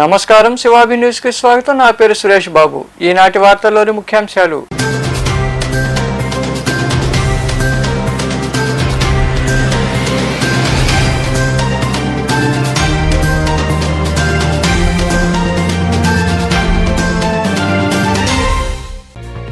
నమస్కారం, శివాబి న్యూస్ కి స్వాగతం. నా పేరు సురేష్ బాబు. ఈనాటి వార్తల్లోని ముఖ్యాంశాలు.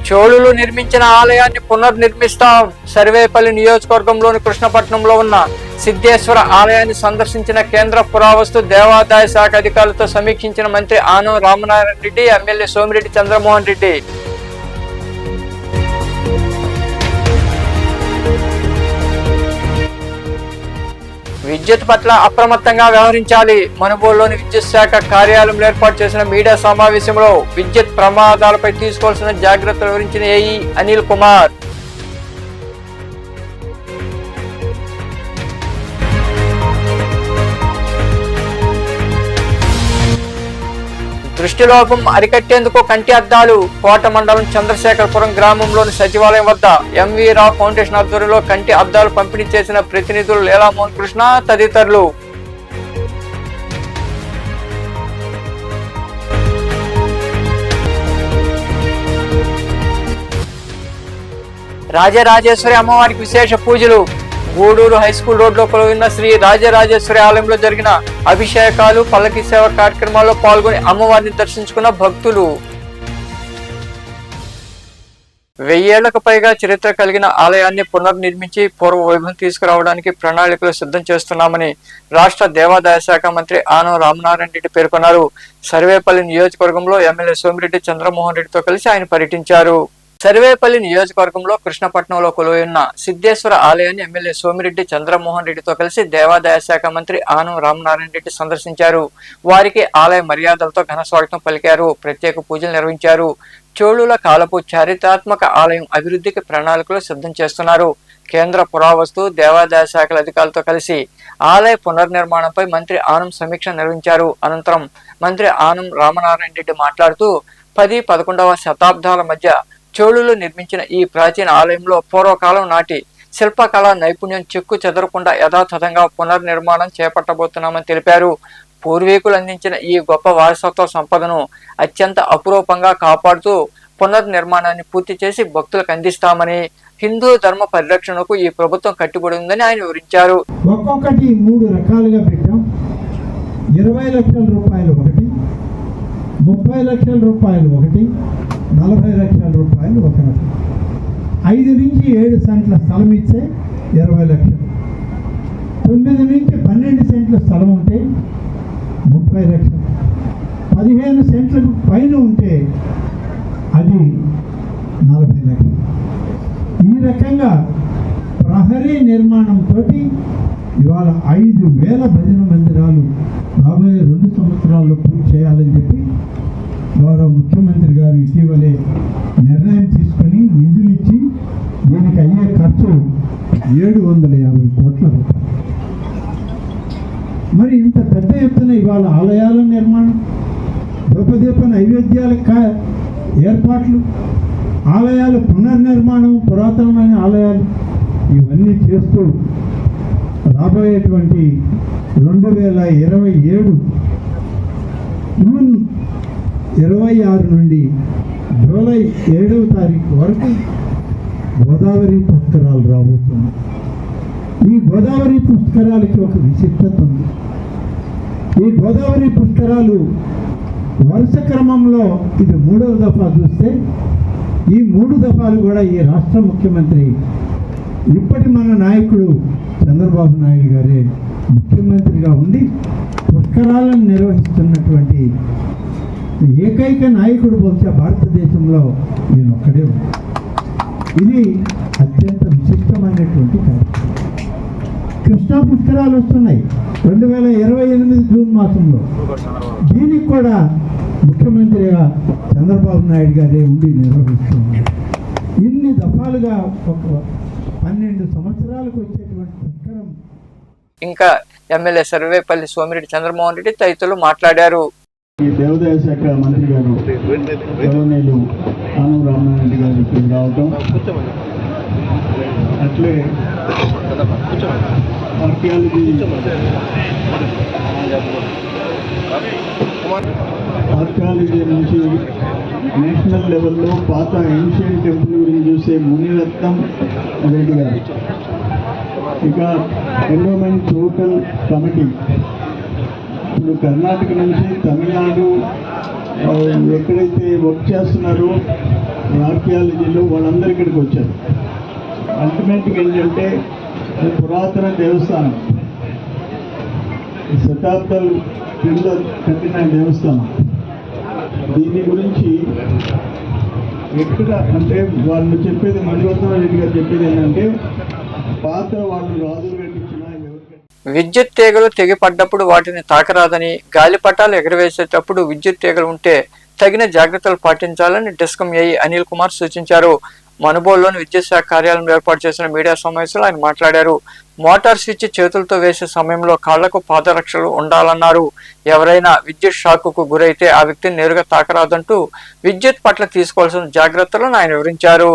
చోళులు నిర్మించిన ఆలయాన్ని పునర్నిర్మిస్తాం. సర్వేపల్లి నియోజకవర్గంలోని కృష్ణపట్నంలో ఉన్న సిద్ధేశ్వర ఆలయాన్ని సందర్శించిన కేంద్ర పురావస్తు దేవాదాయ శాఖ అధికారులతో సమీక్షించిన మంత్రి ఆనం రామనారాయణ రెడ్డి, ఎమ్మెల్యే సోమిరెడ్డి చంద్రమోహన్ రెడ్డి. విద్యుత్ పట్ల అప్రమత్తంగా వ్యవహరించాలి. మనుబోలులోని విద్యుత్ శాఖ కార్యాలయంలో ఏర్పాటు చేసిన మీడియా సమావేశంలో విద్యుత్ ప్రమాదాలపై తీసుకోవాల్సిన జాగ్రత్తలు వివరించిన ఏఈ అనిల్ కుమార్. దృష్టిలోపం అరికట్టేందుకు కంటి అద్దాలు. కోట మండలం చంద్రశేఖరపురం గ్రామంలోని సచివాలయం వద్ద ఎంవి రావు ఫౌండేషన్ ఆధ్వర్యంలో కంటి అద్దాలు పంపిణీ చేసిన ప్రతినిధులు లీలామోహన్ కృష్ణ తదితరులు. రాజరాజేశ్వరి అమ్మవారికి విశేష పూజలు. గూడూరు హైస్కూల్ రోడ్లో కొలువున్న శ్రీ రాజరాజేశ్వరి ఆలయంలో జరిగిన అభిషేకాలు, పల్లకి సేవ కార్యక్రమాల్లో పాల్గొని అమ్మవారిని దర్శించుకున్న భక్తులు. 1000 ఏళ్లకు పైగా చరిత్ర కలిగిన ఆలయాన్ని పునర్నిర్మించి పూర్వ వైభవం తీసుకురావడానికి ప్రణాళికలు సిద్ధం చేస్తున్నామని రాష్ట్ర దేవాదాయ శాఖ మంత్రి ఆనం రామనారాయణ రెడ్డి పేర్కొన్నారు. సర్వేపల్లి నియోజకవర్గంలో ఎమ్మెల్యే సోమిరెడ్డి చంద్రమోహన్ రెడ్డితో కలిసి ఆయన పర్యటించారు. సర్వేపల్లి నియోజకవర్గంలో కృష్ణపట్నంలో కొలువైన సిద్ధేశ్వర ఆలయాన్ని ఎమ్మెల్యే సోమిరెడ్డి చంద్రమోహన్ రెడ్డితో కలిసి దేవాదాయ శాఖ మంత్రి ఆనం రామనారాయణ రెడ్డి సందర్శించారు. వారికి ఆలయ మర్యాదలతో ఘన స్వాగతం పలికారు. ప్రత్యేక పూజలు నిర్వహించారు. చోళుల కాలపు చారిత్రాత్మక ఆలయం అభివృద్ధికి ప్రణాళికలు సిద్ధం చేస్తున్నారు. కేంద్ర పురావస్తు దేవాదాయ శాఖల అధికారులతో కలిసి ఆలయ పునర్నిర్మాణంపై మంత్రి ఆనం సమీక్ష నిర్వహించారు. అనంతరం మంత్రి ఆనం రామనారాయణ రెడ్డి మాట్లాడుతూ 10-11వ శతాబ్దాల మధ్య చోళులు నిర్మించిన ఈ ప్రాచీన ఆలయంలో పూర్వకాలం నాటి శిల్పకళా నైపుణ్యం చెక్కు చెదరకుండా యథాతథంగా పునర్నిర్మాణం చేపట్టబోతున్నామని తెలిపారు. పూర్వీకులు అందించిన ఈ గొప్ప వారసత్వ సంపదను అత్యంత అపురూపంగా కాపాడుతూ పునర్నిర్మాణాన్ని పూర్తి చేసి భక్తులకు అందిస్తామని, హిందూ ధర్మ పరిరక్షణకు ఈ ప్రభుత్వం కట్టుబడి ఉందని ఆయన వివరించారు. ఒక్కొక్కటి 3 రకాలుగా పెట్టాం. 20 లక్షల రూపాయలు ఒకటి, 30 లక్షల రూపాయలు ఒకటి, 40 లక్షల రూపాయలు ఒక రకం. 5 నుంచి 7 సెంట్ల స్థలం ఇస్తే 20 లక్షలు, 9 నుంచి 12 సెంట్ల స్థలం ఉంటే 30 లక్షలు, 15 సెంట్లకు పైన ఉంటే అది 40 లక్షలు. ఈ రకంగా ప్రహరీ నిర్మాణంతో ఇవాళ 5000 భజన మందిరాలు రాబోయే 2 సంవత్సరాల్లో పూర్తి చేయాలని చెప్పి గౌరవ ముఖ్యమంత్రి గారు ఇటీవలే నిర్ణయం తీసుకొని నిధులు ఇచ్చి దీనికి అయ్యే ఖర్చు 750 కోట్ల రూపాయలు. మరి ఇంత పెద్ద ఎత్తున ఇవాళ ఆలయాల నిర్మాణం, ధూపదీప నైవేద్యాల ఏర్పాట్లు, ఆలయాల పునర్నిర్మాణం, పురాతనమైన ఆలయాలు ఇవన్నీ చేస్తూ రాబోయేటువంటి 2027 జూన్ 26 నుండి జూలై 7వ తారీఖు వరకు గోదావరి పుష్కరాలు రాబోతున్నాయి. ఈ గోదావరి పుష్కరాలకి ఒక విశిష్టత ఉంది. ఈ గోదావరి పుష్కరాలు వరుస క్రమంలో ఇది 3వ దఫా చూస్తే ఈ 3 దఫాలు కూడా ఈ రాష్ట్ర ముఖ్యమంత్రి ఇప్పటి మన నాయకుడు చంద్రబాబు నాయుడు గారే ముఖ్యమంత్రిగా ఉండి పుష్కరాలను నిర్వహిస్తున్నటువంటి ఏకైక నాయకుడు బహుశా భారతదేశంలో ఈయన ఒక్కడే ఉంది. ఇది అత్యంత విశిష్టమైనటువంటి కార్యక్రమం. కృష్ణా పుష్కరాలు వస్తున్నాయి 2028 జూన్ మాసంలో. దీనికి కూడా ముఖ్యమంత్రిగా చంద్రబాబు నాయుడు గారే ఉండి నిర్వహిస్తున్నారు. ఇన్ని దఫాలుగా ఒక 12 సంవత్సరాలకు వచ్చేటువంటి పుష్కరం. ఇంకా ఎమ్మెల్యే సర్వేపల్లి సోమిరెడ్డి చంద్రమోహన్ రెడ్డి తదితరులు మాట్లాడారు. ఈ దేవాదాయ శాఖ మంత్రి గారు గౌరవనీయులు ఆనం రామనారాయణ గారు ఇక్కడికి రావటం, అట్లే ఆర్కియాలజీ నుంచి నేషనల్ లెవెల్లో పాత ఏన్షియన్ టెంపుల్ గురించి చూసే మునిరత్నం రెడ్డి గారు, ఇక ఎండోమెంట్ టోటల్ కమిటీ ఇప్పుడు కర్ణాటక నుంచి తమిళనాడు ఎక్కడైతే వర్క్ చేస్తున్నారో ఆర్కియాలజీలో వాళ్ళందరూ ఇక్కడికి వచ్చారు. అల్టిమేట్గా ఏంటంటే పురాతన దేవస్థానం, శతాబ్దాలు కింద కట్టిన దేవస్థానం. దీని గురించి ఎక్కడ అంటే వాళ్ళు చెప్పేది, మణిరత్నం రెడ్డి గారు చెప్పేది ఏంటంటే పాత వాళ్ళు రాజులు కట్టించిన విద్యుత్ తీగలు తెగిపడ్డప్పుడు వాటిని తాకరాదని, గాలిపటాలు ఎగరవేసేటప్పుడు విద్యుత్ తీగలు ఉంటే తగిన జాగ్రత్తలు పాటించాలని డిస్కం ఏఈ అనిల్ కుమార్ సూచించారు. మనుబోలులోని విద్యుత్ శాఖ కార్యాలయంలో ఏర్పాటు చేసిన మీడియా సమావేశంలో ఆయన మాట్లాడారు. మోటార్ స్విచ్ చేతులతో వేసే సమయంలో కాళ్లకు పాదరక్షలు ఉండాలన్నారు. ఎవరైనా విద్యుత్ షాక్కు గురైతే ఆ వ్యక్తిని నేరుగా తాకరాదంటూ విద్యుత్ పట్ల తీసుకోవాల్సిన జాగ్రత్తలను ఆయన వివరించారు.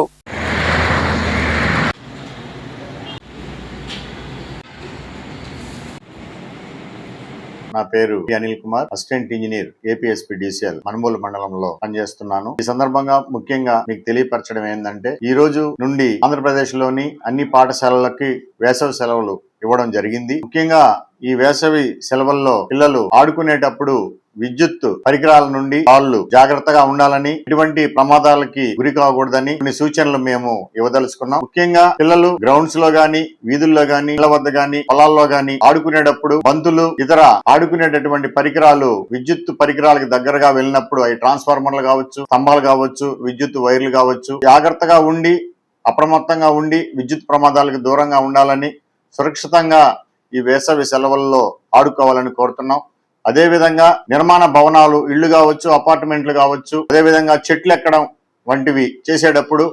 నా పేరు Anil Kumar, assistant engineer APSPDCL Manubolu మండలంలో పనిచేస్తున్నాను. ఈ సందర్భంగా ముఖ్యంగా మీకు తెలియపరచడం ఏంటంటే, ఈ రోజు నుండి ఆంధ్రప్రదేశ్ లోని అన్ని పాఠశాలలకి వేసవి సెలవులు ఇవ్వడం జరిగింది. ముఖ్యంగా ఈ వేసవి సెలవుల్లో పిల్లలు ఆడుకునేటప్పుడు విద్యుత్ పరికరాల నుండి వాళ్ళు జాగ్రత్తగా ఉండాలని, ఎటువంటి ప్రమాదాలకి గురి కాకూడదని కొన్ని సూచనలు మేము ఇవ్వదలుచుకున్నాం. ముఖ్యంగా పిల్లలు గ్రౌండ్స్ లో గాని, వీధుల్లో గాని, ఇళ్ల వద్ద గాని, పొలాల్లో గాని ఆడుకునేటప్పుడు బంతులు, ఇతర ఆడుకునేటటువంటి పరికరాలు విద్యుత్ పరికరాలకు దగ్గరగా వెళ్ళినప్పుడు, అవి ట్రాన్స్ఫార్మర్లు కావచ్చు, స్తంభాలు కావచ్చు, విద్యుత్ వైర్లు కావచ్చు, జాగ్రత్తగా ఉండి అప్రమత్తంగా ఉండి విద్యుత్ ప్రమాదాలకు దూరంగా ఉండాలని, సురక్షితంగా ఈ వేసవి సెలవుల్లో ఆడుకోవాలని కోరుతున్నాం. అదేవిధంగా నిర్మాణ భవనాలు, ఇళ్లు కావచ్చు, అపార్ట్మెంట్లు కావచ్చు, అదేవిధంగా చెట్లు ఎక్కడం వంటివి చేసేటప్పుడు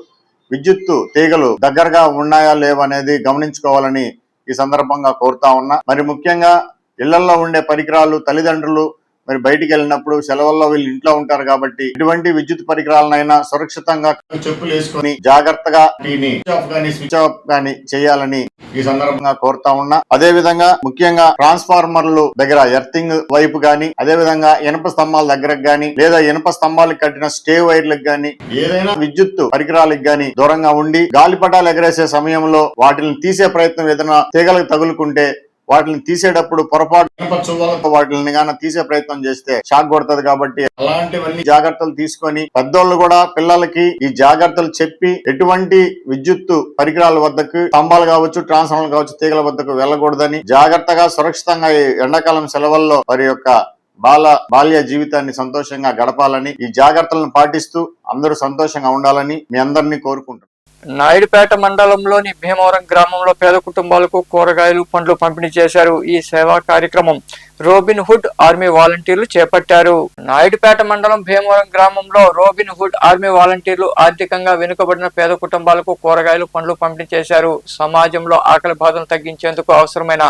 విద్యుత్తు తీగలు దగ్గరగా ఉన్నాయా లేవనేది గమనించుకోవాలని ఈ సందర్భంగా కోరుతా ఉన్నా. మరి ముఖ్యంగా ఇళ్లలో ఉండే పరికరాలు తల్లిదండ్రులు మరి బయటికి వెళ్ళినప్పుడు సెలవుల్లో వీళ్ళు ఇంట్లో ఉంటారు కాబట్టి ఇటువంటి విద్యుత్ పరికరాలనైనా సురక్షితంగా చెప్పులు వేసుకొని జాగ్రత్తగా స్విచ్ ఆఫ్ గానీ చేయాలని ఈ సందర్భంగా కోరుతా ఉన్నా. అదే విధంగా ముఖ్యంగా ట్రాన్స్ఫార్మర్లు దగ్గర ఎర్తింగ్ వైపు గాని, అదే విధంగా ఇనుప స్తంభాల దగ్గరకు గాని, లేదా ఇనుప స్తంభాలకు కట్టిన స్టే వైర్లకు గాని, ఏదైనా విద్యుత్ పరికరాలకు గాని దూరంగా ఉండి గాలిపటాలు ఎగరేసే సమయంలో వాటిని తీసే ప్రయత్నం ఏదైనా తీగలకు తగులుకుంటే వాటిని తీసేటప్పుడు పొరపాటు వాటిని గాన తీసే ప్రయత్నం చేస్తే షాక్ కొడుతుంది. కాబట్టి అలాంటివన్నీ జాగ్రత్తలు తీసుకొని పెద్దోళ్ళు కూడా పిల్లలకి ఈ జాగ్రత్తలు చెప్పి ఎటువంటి విద్యుత్ పరికరాల వద్దకు, స్తంభాలు కావచ్చు, ట్రాన్స్ఫార్మర్లు కావచ్చు, తీగల వద్దకు వెళ్ళకూడదని, జాగ్రత్తగా సురక్షితంగా ఈ ఎండాకాలం సెలవుల్లో వారి యొక్క బాల్య జీవితాన్ని సంతోషంగా గడపాలని, ఈ జాగ్రత్తలను పాటిస్తూ అందరూ సంతోషంగా ఉండాలని మీ అందరినీ కోరుకుంటున్నాను. నాయుడుపేట మండలంలోని భీమవరం గ్రామంలో పేద కుటుంబాలకు కూరగాయలు, పండ్లు పంపిణీ చేశారు. ఈ సేవా కార్యక్రమం రోబిన్ హుడ్ ఆర్మీ వాలంటీర్లు చేపట్టారు. నాయుడుపేట మండలం భీమవరం గ్రామంలో రోబిన్ హుడ్ ఆర్మీ వాలంటీర్లు ఆర్థికంగా వెనుకబడిన పేద కుటుంబాలకు కూరగాయలు, పండ్లు పంపిణీ చేశారు. సమాజంలో ఆకలి బాధను తగ్గించేందుకు అవసరమైన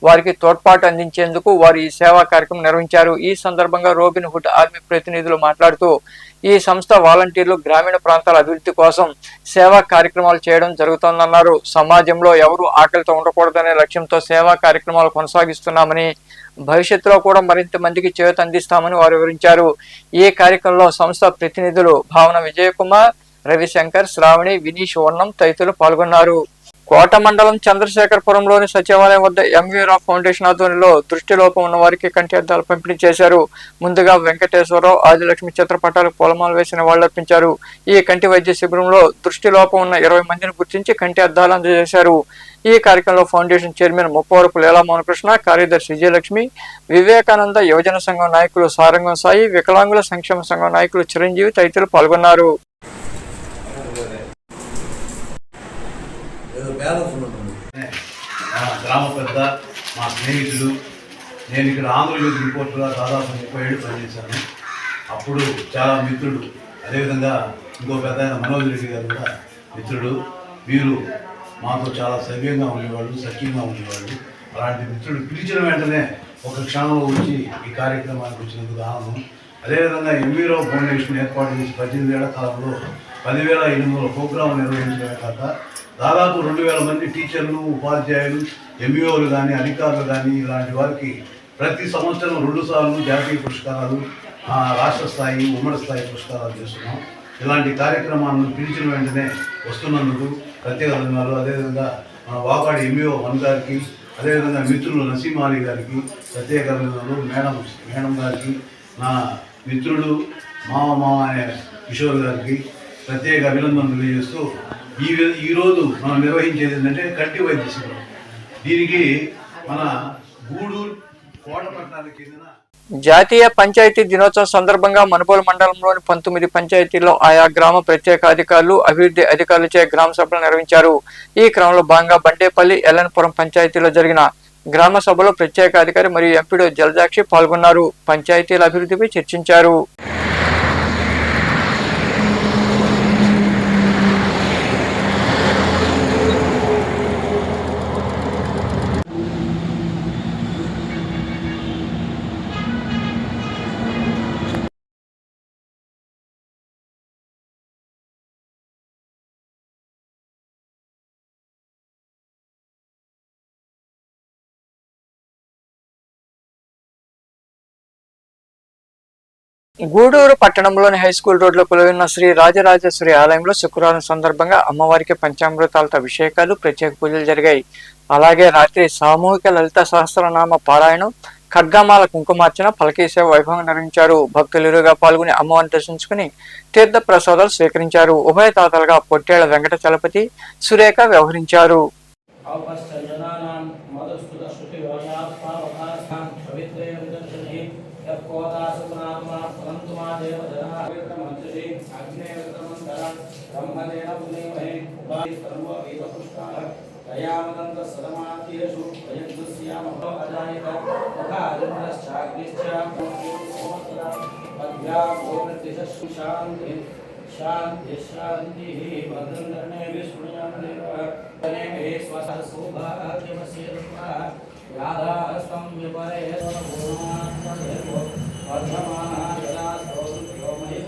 వారికి తోడ్పాటు అందించేందుకు వారు ఈ సేవా కార్యక్రమం నిర్వహించారు. ఈ సందర్భంగా రోబిన్ హుడ్ ఆర్మీ ప్రతినిధులు మాట్లాడుతూ, ఈ సంస్థ వాలంటీర్లు గ్రామీణ ప్రాంతాల అభివృద్ధి కోసం సేవా కార్యక్రమాలు చేయడం జరుగుతోందన్నారు. సమాజంలో ఎవరు ఆకలితో ఉండకూడదనే లక్ష్యంతో సేవా కార్యక్రమాలు కొనసాగిస్తున్నామని, భవిష్యత్తులో కూడా మరింత మందికి చేయూత అందిస్తామని వారు వివరించారు. ఈ కార్యక్రమంలో సంస్థ ప్రతినిధులు భావన విజయకుమార్, రవిశంకర్, శ్రావణి, వినీష్, వర్ణం తదితరులు పాల్గొన్నారు. కోట మండలం చంద్రశేఖరపురంలోని సచివాలయం వద్ద ఎంవీరావు ఫౌండేషన్ ఆధ్వర్యంలో దృష్టిలోపం ఉన్న వారికి కంటి అద్దాలు పంపిణీ చేశారు. ముందుగా వెంకటేశ్వరరావు, ఆదిలక్ష్మి చిత్రపటాలకు పూలమాల వేసి నివాళులర్పించారు. ఈ కంటి వైద్య శిబిరంలో దృష్టిలోపం ఉన్న 20 మందిని గుర్తించి కంటి అద్దాలు అందజేశారు. ఈ కార్యక్రమంలో ఫౌండేషన్ చైర్మన్ ముప్పవరపు లీలా మోహనకృష్ణ, కార్యదర్శి విజయలక్ష్మి, వివేకానంద యువజన సంఘం నాయకులు సారంగం సాయి, వికలాంగుల సంక్షేమ సంఘం నాయకులు చిరంజీవి తదితరులు పాల్గొన్నారు. గ్రామ పెద్ద, మా స్నేహితులు, నేను ఇక్కడ ఆంధ్రజ్యోతి రిపోర్టర్గా దాదాపు 30 ఏళ్ళు పనిచేశాను. అప్పుడు చాలా మిత్రుడు, అదేవిధంగా ఇంకో పెద్ద ఆయన మనోజ్ రెడ్డి గారు కూడా మిత్రుడు. వీరు మాతో చాలా సవ్యంగా ఉండేవాళ్ళు, సఖ్యంగా ఉండేవాళ్ళు. అలాంటి మిత్రుడు పిలిచిన వెంటనే ఒక క్షణంలో వచ్చి ఈ కార్యక్రమానికి వచ్చినందుకు ఆనందం. అదేవిధంగా ఎంవీ రావు ఫౌండేషన్ ఏర్పాటు చేసి 18 ఏళ్ల కాలంలో 10,800 ప్రోగ్రాం నిర్వహించడమే కాక దాదాపు 2,000 మంది టీచర్లు, ఉపాధ్యాయులు, ఎంఈఓలు కానీ, అధికారులు కానీ ఇలాంటి వారికి ప్రతి సంవత్సరం 2 సార్లు జాతీయ పురస్కారాలు, రాష్ట్ర స్థాయి, ఉమ్మడి స్థాయి పురస్కారాలు చేస్తున్నాం. ఇలాంటి కార్యక్రమాలను పిలిచిన వెంటనే వస్తున్నందుకు ప్రత్యేక ధన్యవాదాలు. అదేవిధంగా మన వాకాడి ఎంఈఓ వన్ గారికి, అదేవిధంగా మిత్రులు నసీం అలీ గారికి ప్రత్యేక ధన్యవాదాలు. మేడం గారికి, నా మిత్రుడు మామ అనే కిషోర్ గారికి ప్రత్యేక అభినందనలు తెలియజేస్తూ ఈరోజు మనం నిర్వహించేది ఏంటంటే కంటి వైద్య శిబిరం. దీనికి మన గూడూరు కోట పట్టణానికి చెందిన జాతీయ పంచాయతీ దినోత్సవం సందర్భంగా మనుబోలు మండలంలోని 19 పంచాయతీల్లో ఆయా గ్రామ ప్రత్యేక అధికారులు, అభివృద్ధి అధికారులచే గ్రామ సభలు నిర్వహించారు. ఈ క్రమంలో భాగంగా బండేపల్లి, ఎల్లనపురం పంచాయతీలో జరిగిన గ్రామ సభలో ప్రత్యేక అధికారి మరియు ఎంపీడీ జలజాక్షి పాల్గొన్నారు. పంచాయతీల అభివృద్ధిపై చర్చించారు. గూడూరు పట్టణంలోని హైస్కూల్ రోడ్లో కొలువున్న శ్రీ రాజరాజేశ్వరి ఆలయంలో శుక్రవారం సందర్భంగా అమ్మవారికి పంచామృతాలతో అభిషేకాలు, ప్రత్యేక పూజలు జరిగాయి. అలాగే రాత్రి సామూహిక లలిత సహస్రనామ పారాయణం, ఖడ్గమాల కుంకుమార్చన, పలకీ సేవ వైభవంగా నిర్వహించారు. భక్తులు ఇరుగా పాల్గొని అమ్మవారిని దర్శించుకుని తీర్థ ప్రసాదాలు స్వీకరించారు. ఉభయ తాతలుగా పొట్టేళ్ల వెంకట చలపతి, సురేఖ వ్యవహరించారు. शांति शांति भद्रंकर्णे विष्णुयामदेव स्वसः सौभाग्यमस्येत्वा यादास्तं विपरे वर्धमाना यदा सर्वो मयि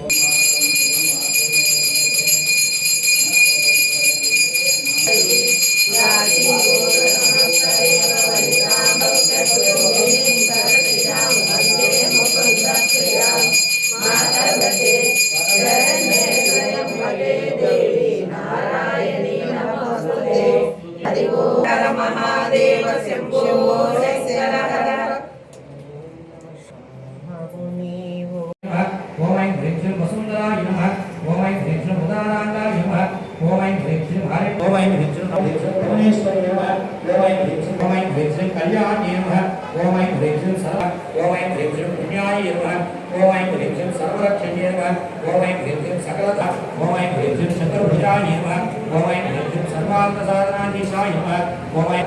महादेव शंभो ओम ऐं ह्रीं श्रीं वसुंधराय नमः ओम ऐं ह्रीं श्रीं उदारांगाय नमः ओम ऐं ह्रीं श्रीं भारे ओम ऐं ह्रीं श्रीं भुवनेश्वरी नमः ओम ऐं ह्रीं श्रीं कल्याणी नमः ओम ऐं ह्रीं श्रीं सर्व ओम ऐं ह्रीं श्रीं पुण्याय नमः ओम ऐं ह्रीं श्रीं सर्वरक्षण्ये नमः ओम ऐं ह्रीं श्रीं सकलता ओम ऐं ह्रीं श्रीं चतुर्भुजाय नमः ओम ऐं ह्रीं श्रीं सर्वार्थसाधनाधीशाय नमः ओम ऐं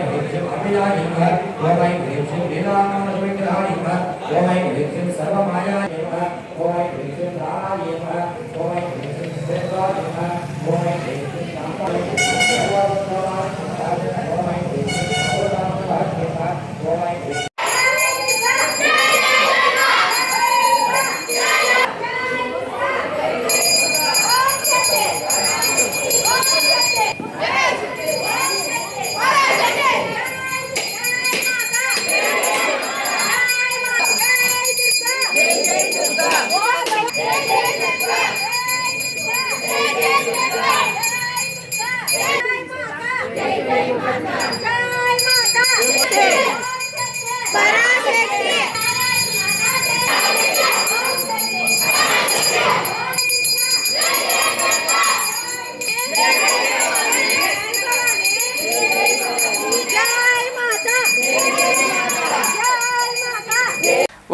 ह्रीं श्रीं अभयाय नमः ओम ऐं ह्रीं श्रीं लीलानामविग्रहाय नमः ओम ऐं ह्रीं श्रीं सर्वमायाय नमः ओम ऐं ह्रीं श्रीं राणाय नमः ओम ऐं ह्रीं श्रीं देवाय नमः ओम ऐं ह्रीं श्रीं शान्ताय नमः ओम ऐं ह्रीं श्रीं सर्वदानवाय नमः ओम ऐं ह्रीं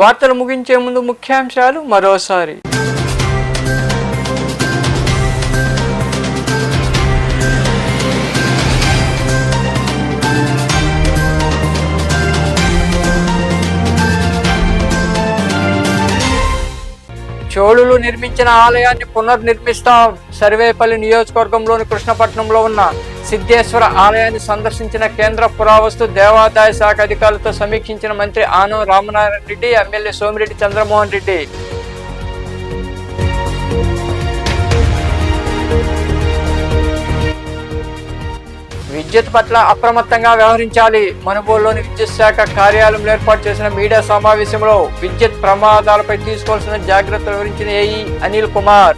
వార్తలు ముగించే ముందు ముఖ్యాంశాలు మరోసారి. చోళులు నిర్మించిన ఆలయాన్ని పునర్నిర్మిస్తాం. సర్వేపల్లి నియోజకవర్గంలోని కృష్ణపట్నంలో ఉన్న సిద్ధేశ్వర ఆలయాన్ని సందర్శించిన కేంద్ర పురావస్తు దేవాదాయ శాఖ అధికారులతో సమీక్షించిన మంత్రి ఆనం రామనారాయణ రెడ్డి, ఎమ్మెల్యే సోమిరెడ్డి చంద్రమోహన్ రెడ్డి. విద్యుత్ పట్ల అప్రమత్తంగా వ్యవహరించాలి. మనుబోలులోని విద్యుత్ శాఖ కార్యాలయంలో ఏర్పాటు చేసిన మీడియా సమావేశంలో విద్యుత్ ప్రమాదాలపై తీసుకోవాల్సిన జాగ్రత్తలు వివరించిన ఏఈ అనిల్ కుమార్.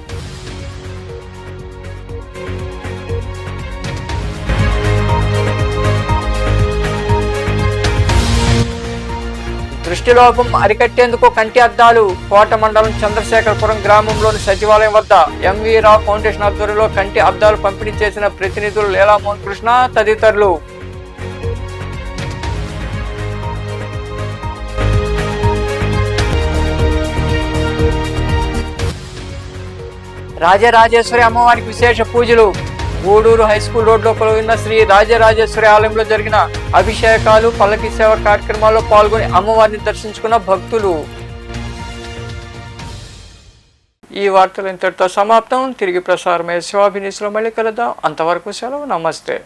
దృష్టిలోపం అరికట్టేందుకు కంటి అద్దాలు. కోట మండలం చంద్రశేఖరపురం గ్రామంలోని సచివాలయం వద్ద ఎంవి రావు ఫౌండేషన్ ఆధ్వర్యంలో కంటి అద్దాలు పంపిణీ చేసిన ప్రతినిధులు లీలామోహన్ కృష్ణ తదితరులు. రాజరాజేశ్వరి అమ్మవారికి విశేష పూజలు. గూడూరు హైస్కూల్ రోడ్లో కొలువున్న శ్రీ రాజరాజేశ్వరి ఆలయంలో జరిగిన అభిషేకాలు, పల్లకి సేవ కార్యక్రమాల్లో పాల్గొని అమ్మవారిని దర్శించుకున్న భక్తులు. ఈ వార్తలు ఇంతటితో సమాప్తం. తిరిగి ప్రసారమయ్యే శివాభినీస్లో మళ్ళీ కలుద్దాం. అంతవరకు సెలవు. నమస్తే.